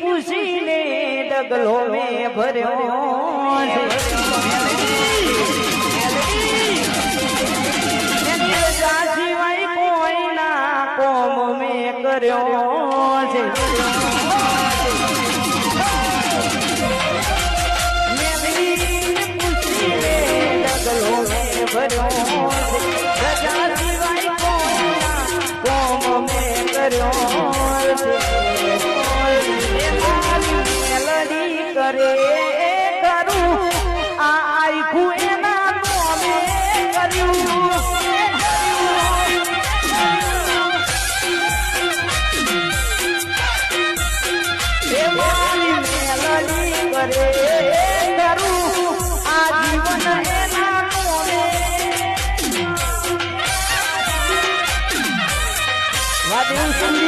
પૂછીને ડગલો મેં ભર્યો સિવાય કોઈના કોમ મેં કર્યો છે પૂછીને ડગલો મેં ભર્યો રજા સિવાય કોઈના કોમ મેં કર્યો છે કરે કરું આ આખું એના મોમે કર્યું એ મારી મેલડી કરે કરું આ જીવન એના મોમે વાદળ